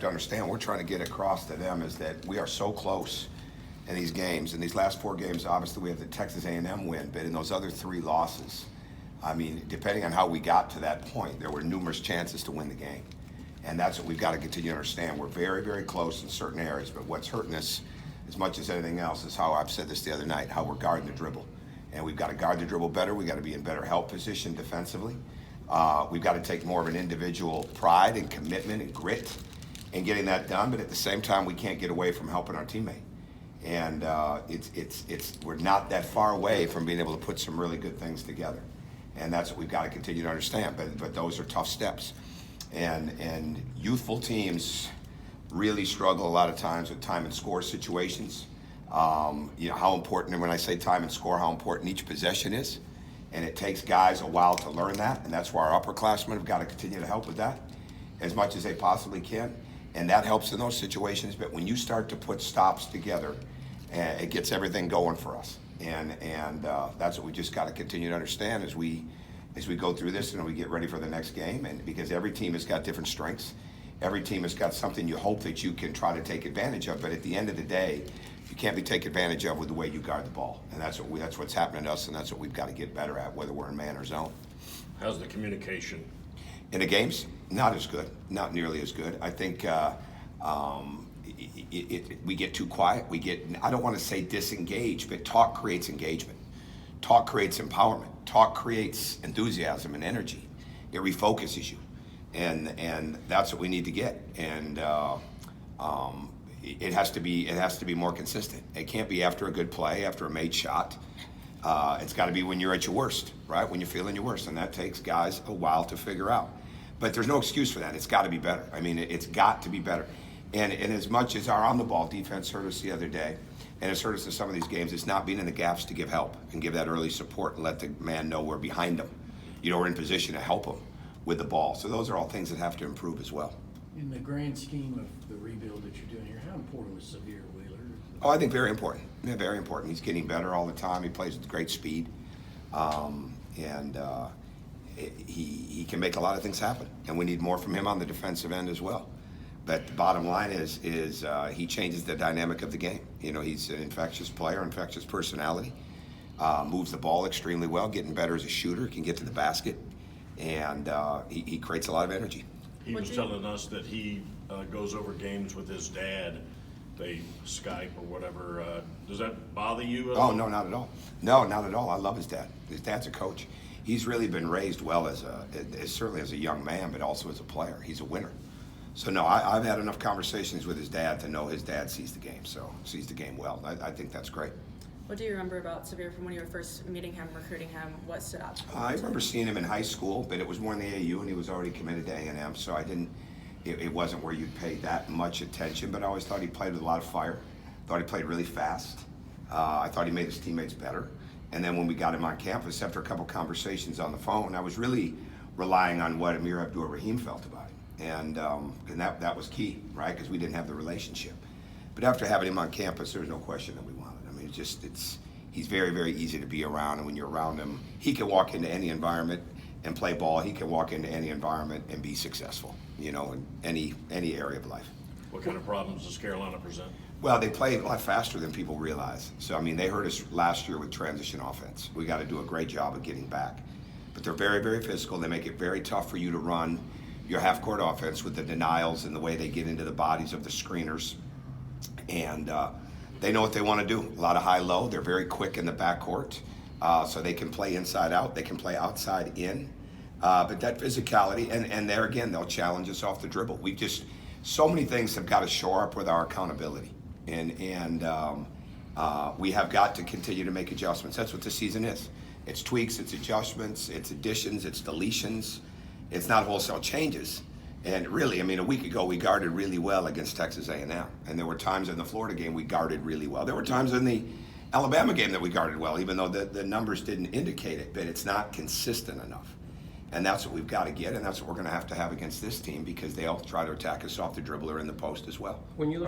to understand, we're trying to get across to them is that we are so close in these games. In these last 4 games, obviously we have the Texas A&M win, but in those other 3 losses, I mean, depending on how we got to that point, there were numerous chances to win the game. And that's what we've got to continue to understand. We're very, very close in certain areas, but what's hurting us as much as anything else is how I've said this the other night, how we're guarding the dribble. And we've got to guard the dribble better. We've got to be in better help position defensively. We've got to take more of an individual pride and commitment and grit in getting that done, but at the same time, we can't get away from helping our teammate. And we're not that far away from being able to put some really good things together. And that's what we've got to continue to understand. But those are tough steps. And youthful teams really struggle a lot of times with time and score situations. You know how important, and when I say time and score, how important each possession is. And it takes guys a while to learn that, and that's why our upperclassmen have got to continue to help with that as much as they possibly can. And that helps in those situations. But when you start to put stops together, it gets everything going for us. And that's what we just got to continue to understand as we go through this and we get ready for the next game. And because every team has got different strengths, every team has got something you hope that you can try to take advantage of. But at the end of the day, you can't be taken advantage of with the way you guard the ball. And that's what's happening to us, and that's what we've got to get better at, whether we're in man or zone. How's the communication? In the games, not as good, not nearly as good. I think we get too quiet. I don't want to say disengaged, but talk creates engagement. Talk creates empowerment. Talk creates enthusiasm and energy. It refocuses you. And that's what we need to get. And it has to be more consistent. It can't be after a good play, after a made shot. It's got to be when you're at your worst, right? When you're feeling your worst, and that takes guys a while to figure out. But there's no excuse for that. It's got to be better. I mean, it's got to be better. And as much as our on-the-ball defense hurt us the other day, and it's hurt us in some of these games, it's not being in the gaps to give help and give that early support and let the man know we're behind him. You know, we're in position to help him with the ball. So those are all things that have to improve as well. In the grand scheme of the rebuild that you're doing here, how important was Sahvir Wheeler? Oh, I think very important. Yeah, very important. He's getting better all the time. He plays with great speed. He can make a lot of things happen. And we need more from him on the defensive end as well. But the bottom line is he changes the dynamic of the game. You know, he's an infectious player, infectious personality, moves the ball extremely well, getting better as a shooter, can get to the basket, and he creates a lot of energy. He was telling us that he goes over games with his dad. They Skype or whatever. Does that bother you? Oh, no, not at all. No, not at all. I love his dad. His dad's a coach. He's really been raised well certainly as a young man, but also as a player. He's a winner. So no, I've had enough conversations with his dad to know his dad sees the game. So sees the game well. I think that's great. What do you remember about Sahvir from when you were first meeting him, recruiting him? What stood out? I remember seeing him in high school, but it was more in the AU, and he was already committed to A&M, so it wasn't where you'd pay that much attention, but I always thought he played with a lot of fire. Thought he played really fast. I thought he made his teammates better. And then when we got him on campus, after a couple conversations on the phone, I was really relying on what Amir Abdur-Rahim felt about him. And that was key, right? Because we didn't have the relationship. But after having him on campus, there was no question that we wanted. I mean, he's very, very easy to be around. And when you're around him, he can walk into any environment and play ball. He can walk into any environment and be successful, you know, in any area of life. What kind of problems does Carolina present? Well, they play a lot faster than people realize. So, I mean, they hurt us last year with transition offense. We got to do a great job of getting back. But they're very, very physical. They make it very tough for you to run your half-court offense with the denials and the way they get into the bodies of the screeners. And they know what they want to do. A lot of high-low. They're very quick in the backcourt. So they can play inside out. They can play outside in. But that physicality, and there again, they'll challenge us off the dribble. So many things have got to shore up with our accountability. And we have got to continue to make adjustments. That's what the season is. It's tweaks, it's adjustments, it's additions, it's deletions. It's not wholesale changes. And really, I mean, a week ago we guarded really well against Texas A&M. And there were times in the Florida game we guarded really well. There were times in the Alabama game that we guarded well, even though the numbers didn't indicate it. But it's not consistent enough. And that's what we've got to get, and that's what we're going to have against this team, because they'll try to attack us off the dribble or in the post as well. When you look